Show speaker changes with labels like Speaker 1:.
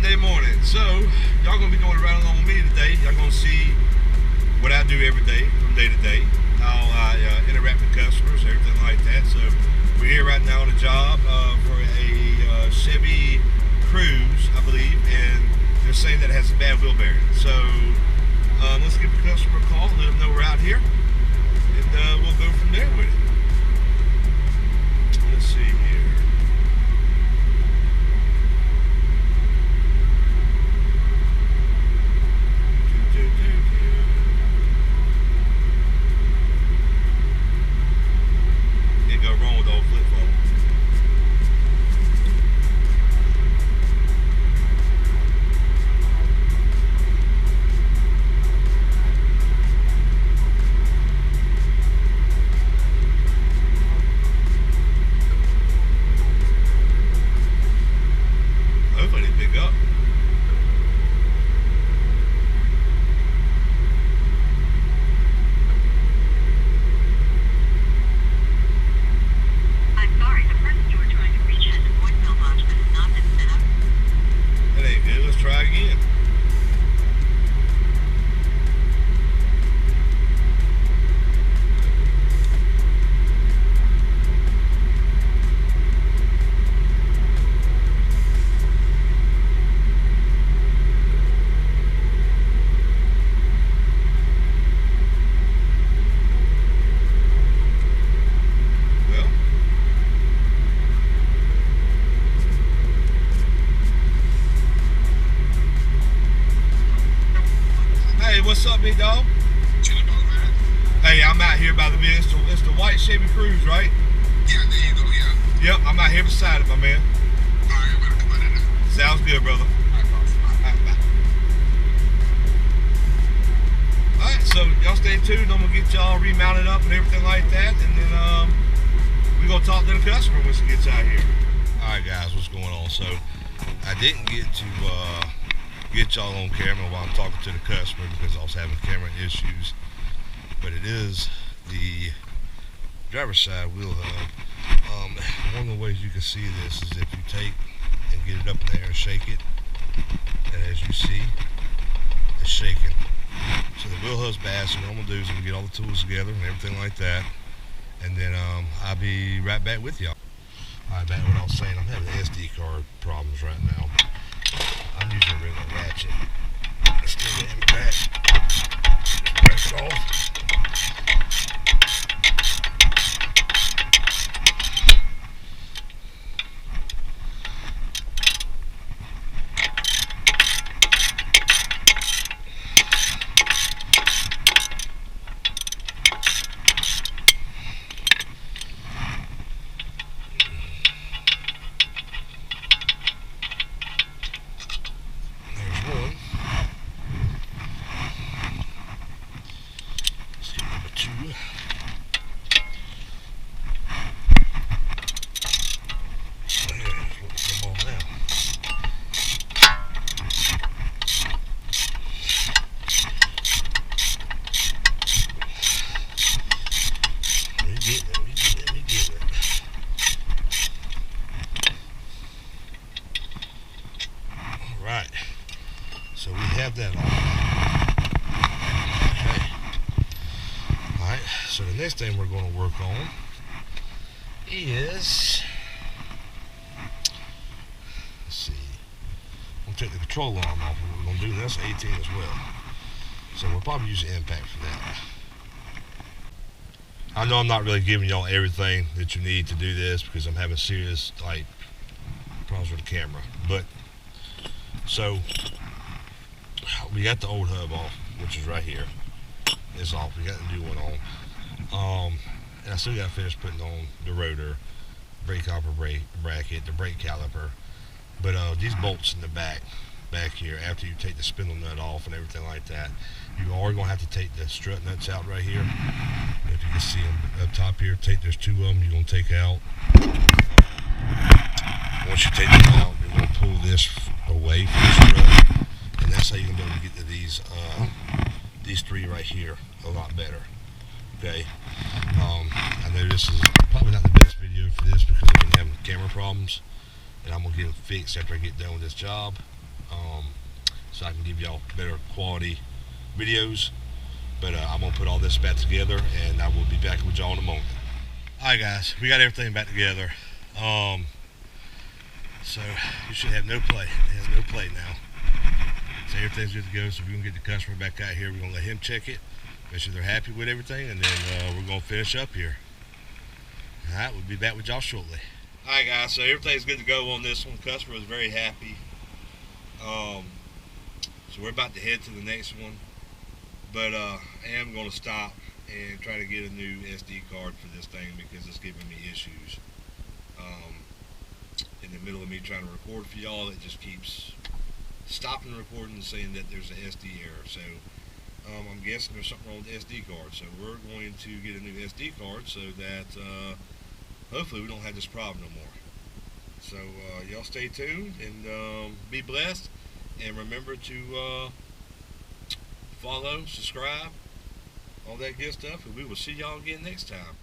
Speaker 1: Monday morning. So, y'all gonna be going right along with me today. Y'all gonna see what I do every day, from day to day, how I interact with customers, everything like that. So, we're here right now on a job for a Chevy Cruze, I believe, and they're saying that it has a bad wheel bearing. So, let's give the customer a call, let them know we're out here, and we'll go from there with it. Let's see here. Can't go wrong with the old flip phone. Hopefully they pick up.
Speaker 2: I'm sorry, the person you were trying to reach has a voicemail box that has not been set up.
Speaker 1: That ain't good. Let's try again. Well, hey, what's up, big dog?
Speaker 3: Chilling, brother, man.
Speaker 1: Hey, I'm out here by the man. It's the white Chevy Cruze, right?
Speaker 3: Yeah, there you go, yeah.
Speaker 1: Yep, I'm out here beside it, my man.
Speaker 3: Alright, better come on in there.
Speaker 1: Sounds good, brother.
Speaker 3: Alright, boss.
Speaker 1: Alright, bye. Alright, so y'all stay tuned. I'm gonna get y'all remounted up and everything like that, and then we're gonna talk to the customer once he gets out here. Alright guys, what's going on? So I didn't get to get y'all on camera while I'm talking to the customer because I was having camera issues. But it is the driver's side wheel hub. One of the ways you can see this is if you take and get it up in the air and shake it, and as you see, it's shaking. So the wheel hub's bad, so what I'm gonna do is I'm gonna get all the tools together and everything like that, and then I'll be right back with y'all. Alright, back to what I was saying, I'm having SD card problems right now. I'm using a regular ratchet. Let's get it in back. Just press it off. There's one. Let's get number two. There, let's put them all down. We getting it. Alright, so we have that on. Okay. Alright, so the next thing we're going to work on is, let's see, I'm going to take the control arm off. We're going to do this 18 as well. So we'll probably use the impact for that. I know I'm not really giving y'all everything that you need to do this because I'm having serious problems with the camera. But so we got the old hub off, which is right here. It's off. We got the new one on. And I still got to finish putting on the rotor, brake caliper bracket, the brake caliper. But these bolts in the back here, after you take the spindle nut off and everything like that, you are going to have to take the strut nuts out right here. If you can see them up top here, there's two of them you're going to take out. Once you take them out, you're going to pull this away from the strut, and that's how you're going to be able to get to these three right here a lot better. Okay, I know this is probably not the best video for this because I've been having camera problems, and I'm going to get them fixed after I get done with this job. so I can give y'all better quality videos. But I'm gonna put all this back together, and I will be back with y'all in a moment. All right, guys, we got everything back together. So you should have no play. It has no play now. So everything's good to go. So we're gonna get the customer back out here. We're gonna let him check it, make sure they're happy with everything, and then we're gonna finish up here. All right, we'll be back with y'all shortly. All right, guys. So everything's good to go on this one. Customer is very happy. So we're about to head to the next one, but I am gonna stop and try to get a new SD card for this thing because it's giving me issues. In the middle of me trying to record for y'all, it just keeps stopping the recording and saying that there's an SD error. So I'm guessing there's something wrong with the SD card. So we're going to get a new SD card so that hopefully we don't have this problem no more. So y'all stay tuned and be blessed, and remember to follow, subscribe, all that good stuff, and we will see y'all again next time.